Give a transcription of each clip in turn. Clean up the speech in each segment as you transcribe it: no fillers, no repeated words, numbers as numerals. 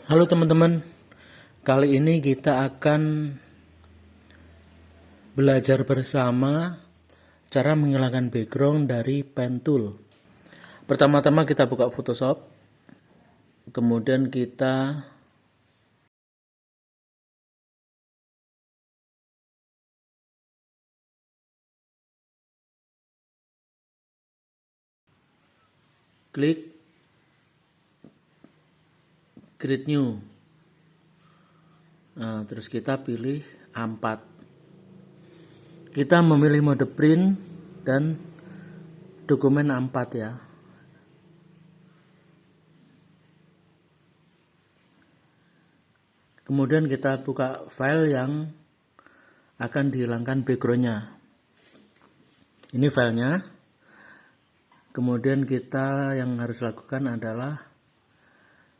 Halo teman-teman, kali ini kita akan belajar bersama cara menghilangkan background dari pen tool. Pertama-tama kita buka Photoshop, kemudian kita klik Create New. Nah, terus kita pilih A4. Kita memilih mode print dan dokumen A4 ya. Kemudian kita buka file yang akan dihilangkan backgroundnya. Ini filenya. Kemudian kita yang harus lakukan adalah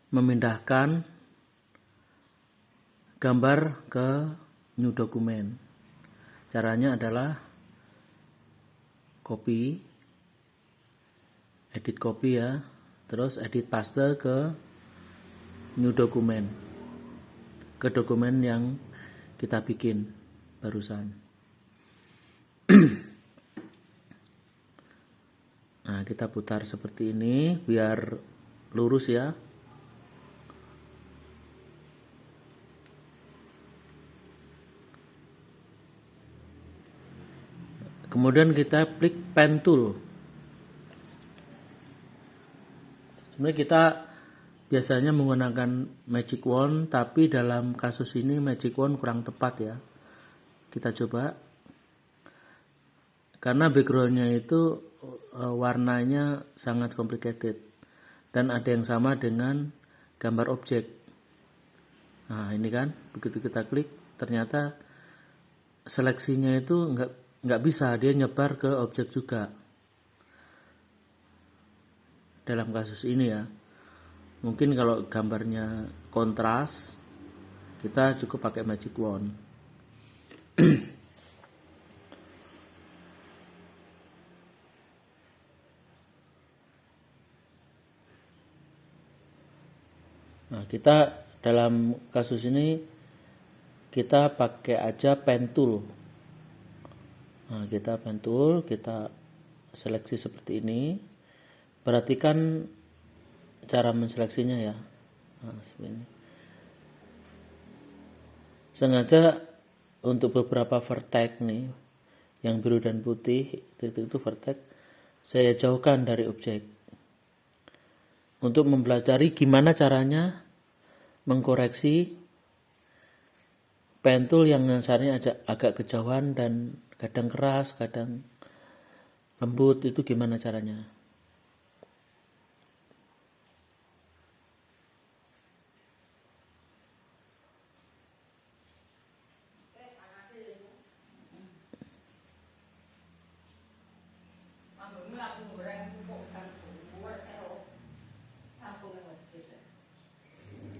memindahkan gambar ke new document. Caranya adalah copy, edit copy ya, terus edit paste ke new document, ke dokumen yang kita bikin barusan. Nah, kita putar seperti ini biar lurus ya. Kemudian kita klik pen tool. Sebenarnya kita biasanya menggunakan magic wand, tapi dalam kasus ini magic wand kurang tepat ya. Kita coba. Karena backgroundnya itu warnanya sangat complicated dan ada yang sama dengan gambar objek. Nah ini kan, begitu kita klik ternyata seleksinya itu nggak bisa, dia nyebar ke objek juga. Dalam kasus ini ya, mungkin kalau gambarnya kontras kita cukup pakai magic wand. Nah, kita dalam kasus ini kita pakai aja pen tool. Nah, kita pen tool, kita seleksi seperti ini. Perhatikan cara menseleksinya ya. Nah, seperti ini. Sengaja untuk beberapa vertex nih, yang biru dan putih, itu vertex, saya jauhkan dari objek. Untuk mempelajari gimana caranya mengkoreksi pen tool yang dasarnya agak kejauhan dan kadang keras, kadang lembut, itu gimana caranya.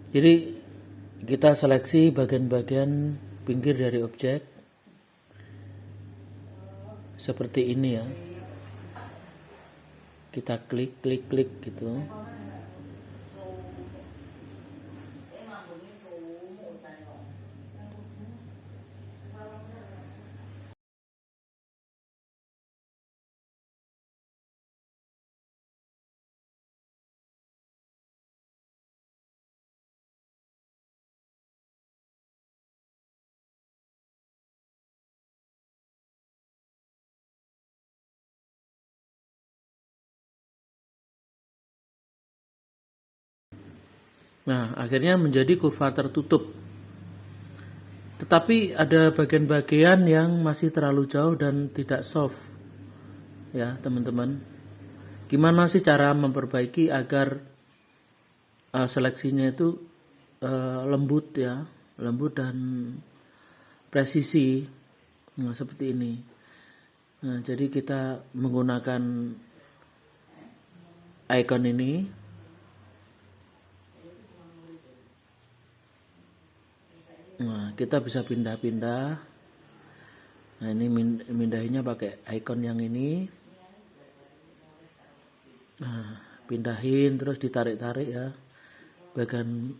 Jadi kita seleksi bagian-bagian pinggir dari objek seperti ini ya. Kita klik gitu. Nah, akhirnya menjadi kurva tertutup. Tetapi ada bagian-bagian yang masih terlalu jauh dan tidak soft. Ya, teman-teman. Gimana sih cara memperbaiki agar seleksinya itu lembut ya, lembut dan presisi. Nah, seperti ini. Nah, jadi kita menggunakan icon ini. Nah, kita bisa pindah-pindah. Nah, ini mindahinnya pakai icon yang ini. Nah, pindahin terus ditarik-tarik ya. Bagian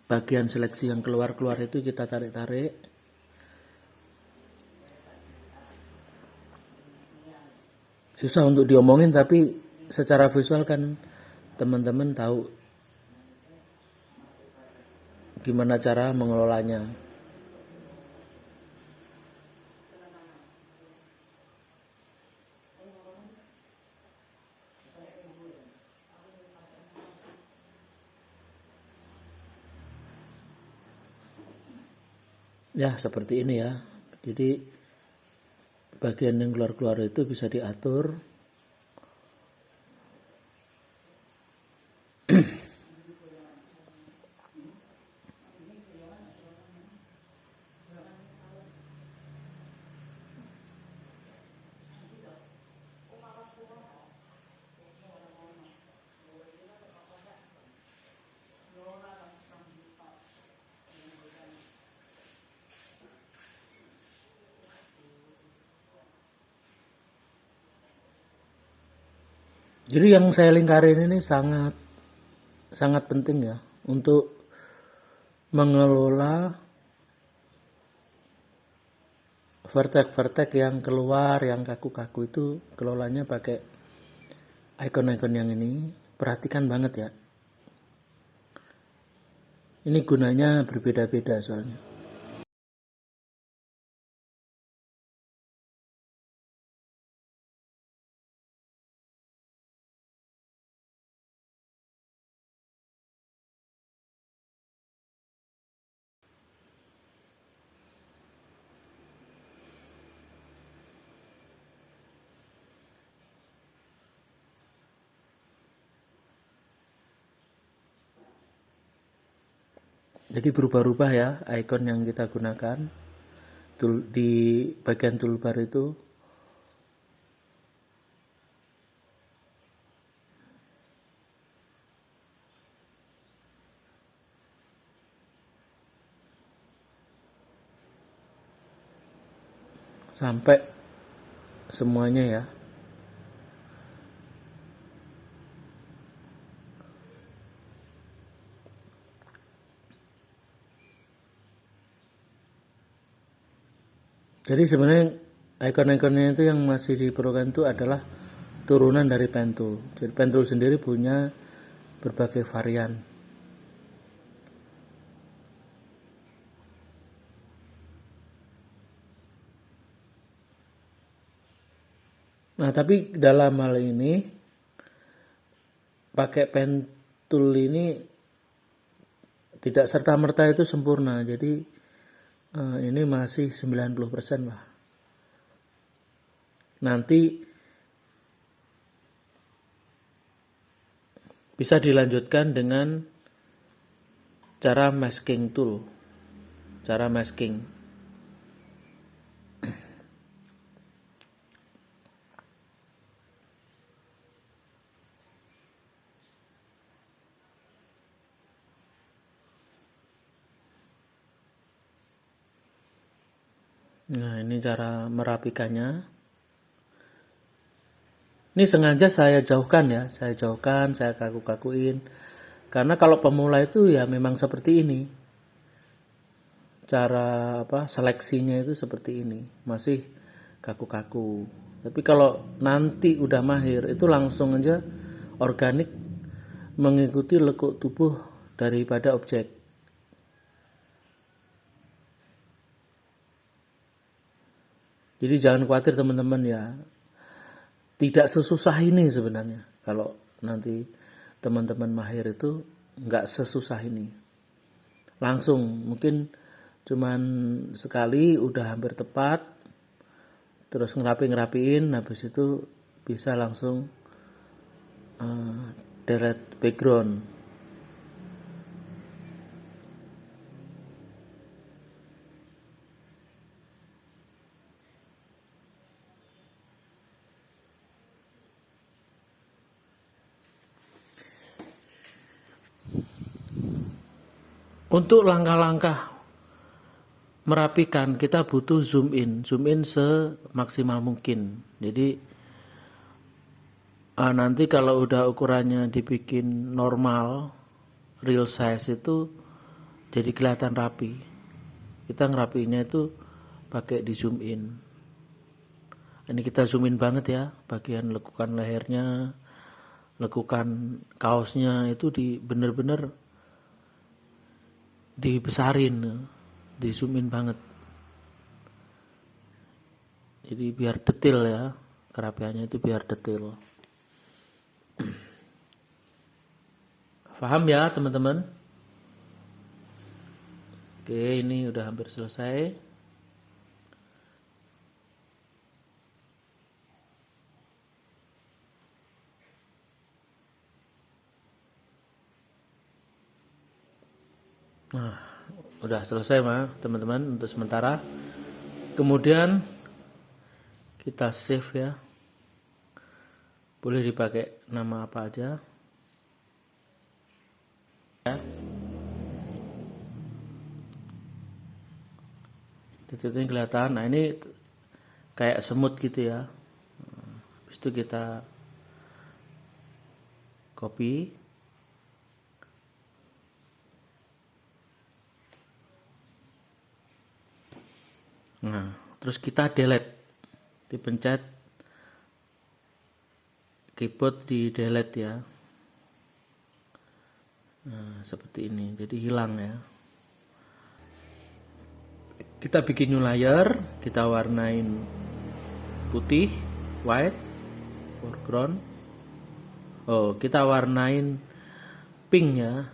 bagian seleksi yang keluar-keluar itu kita tarik-tarik. Susah untuk diomongin, tapi secara visual kan teman-teman tahu gimana cara mengelolanya. Ya, seperti ini ya. Jadi bagian yang keluar-keluar itu bisa diatur. Jadi yang saya lingkarin ini sangat penting ya untuk mengelola vertek-vertek yang keluar, yang kaku-kaku itu kelolanya pakai icon-icon yang ini. Perhatikan banget ya. Ini gunanya berbeda-beda soalnya. Jadi berubah-ubah ya icon yang kita gunakan di bagian toolbar itu. Sampai semuanya ya. Jadi sebenarnya icon-iconnya itu yang masih diperlukan itu adalah turunan dari pen tool. Jadi pen tool sendiri punya berbagai varian. Nah, tapi dalam hal ini pakai pen tool ini tidak serta-merta itu sempurna. Jadi ini masih 90% lah. Nanti bisa dilanjutkan dengan cara masking tool. Cara masking. Nah, ini cara merapikannya. Ini sengaja saya jauhkan ya, saya kaku-kakuin. Karena kalau pemula itu ya memang seperti ini. Cara seleksinya itu seperti ini, masih kaku-kaku. Tapi kalau nanti udah mahir itu langsung aja organik mengikuti lekuk tubuh daripada objek. Jadi jangan khawatir teman-teman ya. Tidak sesusah ini sebenarnya. Kalau nanti teman-teman mahir itu nggak sesusah ini. Langsung mungkin cuman sekali udah hampir tepat. Terus ngerapiin, habis itu bisa langsung delete background. Untuk langkah-langkah merapikan kita butuh zoom in semaksimal mungkin. Jadi nanti kalau udah ukurannya dibikin normal real size itu jadi kelihatan rapi. Kita ngerapiinnya itu pakai di zoom in. Ini kita zoom in banget ya, bagian lekukan lehernya, lekukan kaosnya itu bener-bener dibesarin, di zoom in banget. Jadi biar detail ya, kerapiannya itu biar detail. Paham ya teman-teman? Oke, ini udah hampir selesai. Nah, udah selesai mah teman-teman untuk sementara. Kemudian kita save ya. Boleh dipakai nama apa aja. Ya. Titiknya kelihatan. Nah, ini kayak semut gitu ya. Habis itu kita copy. Nah, terus kita delete, dipencet keyboard di delete ya. Nah, seperti ini, jadi hilang ya. Kita bikin new layer, kita warnain putih, white, foreground. Oh, kita warnain pink ya.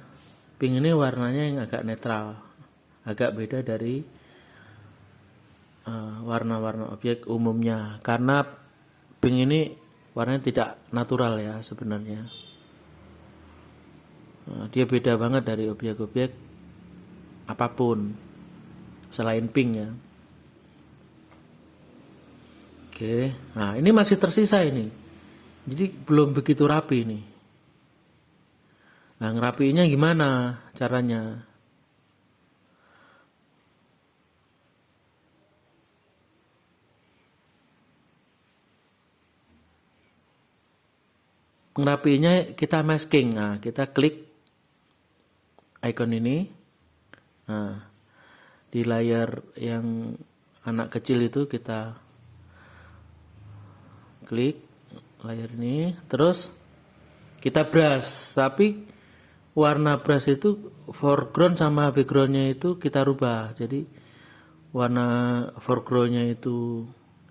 Pink ini warnanya yang agak netral, agak beda dari warna-warna objek umumnya, karena pink ini warnanya tidak natural ya sebenarnya. Dia beda banget dari objek-objek apapun selain pink ya. Oke, nah ini masih tersisa ini, jadi belum begitu rapi nih. Nah, ngerapiinnya gimana caranya? Ngerapiinnya kita masking. Nah, kita klik icon ini. Nah, di layar yang anak kecil itu kita klik layar ini, terus kita brush, tapi warna brush itu foreground sama backgroundnya itu kita rubah. Jadi warna foregroundnya itu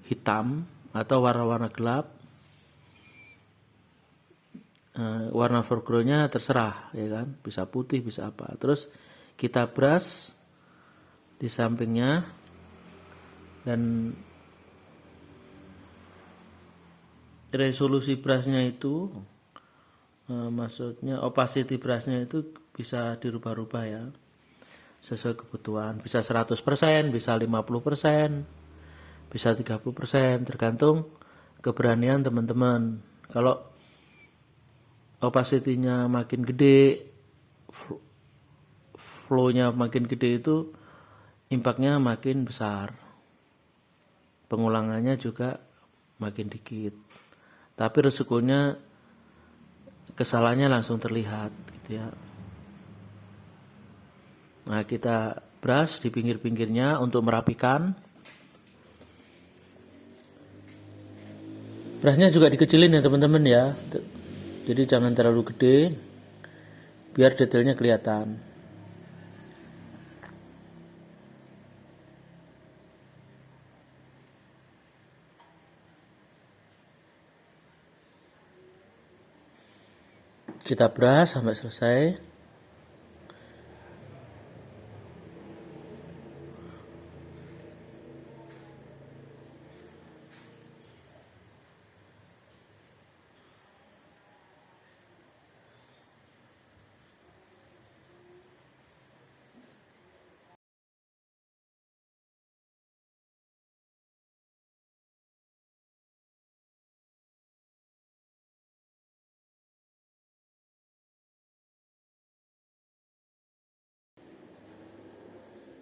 hitam atau warna-warna gelap. Warna foregroundnya terserah ya kan, bisa putih bisa apa. Terus kita brush di sampingnya, dan resolusi brushnya itu maksudnya opacity brushnya itu bisa dirubah-rubah ya sesuai kebutuhan, bisa 100%, bisa 50%, bisa 30%, tergantung keberanian teman-teman. Kalau opacity-nya makin gede, flow-nya makin gede, itu impact-nya makin besar, pengulangannya juga makin dikit, tapi resikonya kesalahannya langsung terlihat gitu ya. Nah, kita brush di pinggir-pinggirnya untuk merapikan. Brushnya juga dikecilin ya teman-teman ya, jadi jangan terlalu gede biar detailnya kelihatan. Kita brush sampai selesai.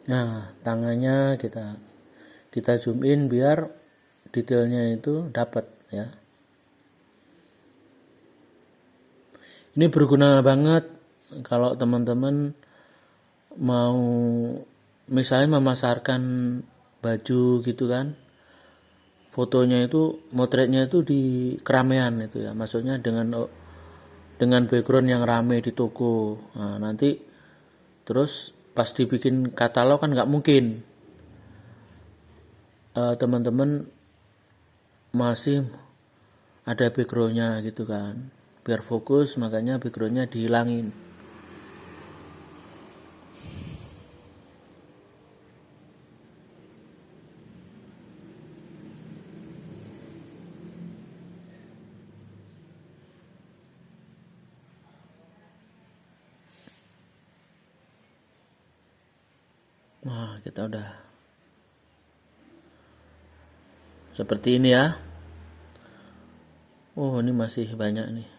Nah, tangannya kita zoom in biar detailnya itu dapat ya. Ini berguna banget kalau teman-teman mau misalnya memasarkan baju gitu kan, fotonya itu motretnya itu di keramaian itu ya, maksudnya dengan background yang rame di toko. Nah, nanti terus pas dibikin katalog kan nggak mungkin teman-teman masih ada backgroundnya gitu kan, biar fokus makanya backgroundnya dihilangin. Nah, kita udah seperti ini ya. Oh, ini masih banyak nih.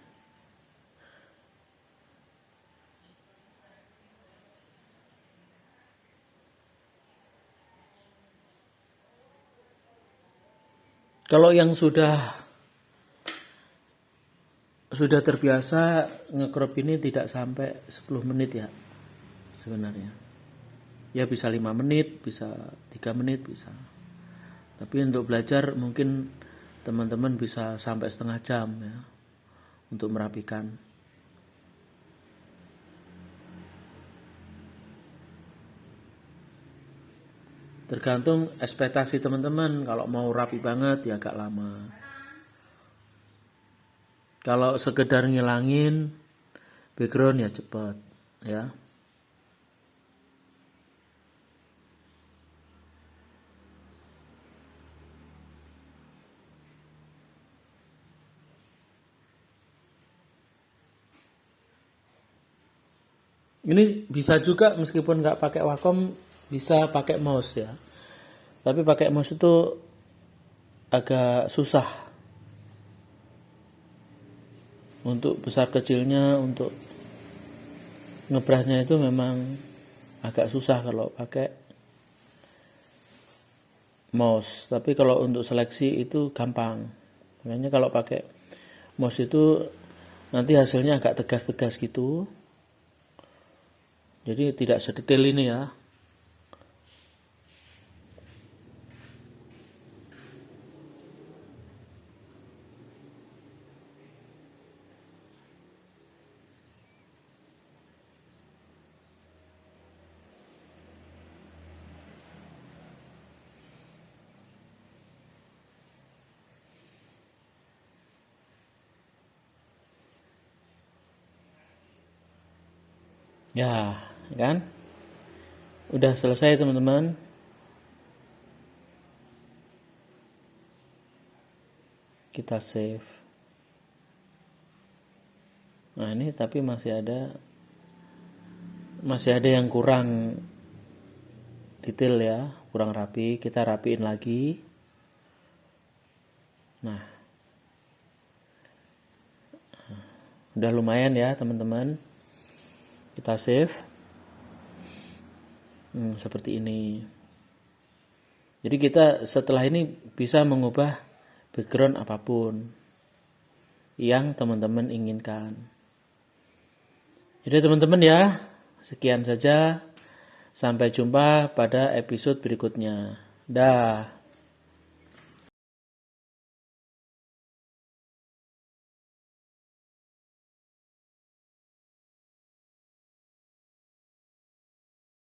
Kalau yang sudah terbiasa nge-crop ini tidak sampai 10 menit ya sebenarnya. Ya bisa 5 menit, bisa 3 menit, bisa. Tapi untuk belajar mungkin teman-teman bisa sampai setengah jam ya untuk merapikan. Tergantung ekspektasi teman-teman, kalau mau rapi banget ya agak lama. Kalau sekedar ngilangin background ya cepat ya. Ini bisa juga meskipun nggak pakai Wacom, bisa pakai mouse ya. Tapi pakai mouse itu agak susah. Untuk besar kecilnya, untuk ngebrasnya itu memang agak susah kalau pakai mouse. Tapi kalau untuk seleksi itu gampang. Makanya kalau pakai mouse itu nanti hasilnya agak tegas-tegas gitu. Jadi tidak sedetail ini ya. Ya, kan? Udah selesai teman-teman. Kita save. Nah, ini tapi masih ada yang kurang detail ya, kurang rapi. Kita rapiin lagi. Nah, udah lumayan ya teman-teman. Kita save. Seperti ini. Jadi kita setelah ini bisa mengubah background apapun yang teman-teman inginkan. Jadi teman-teman ya, sekian saja. Sampai jumpa pada episode berikutnya. Dah.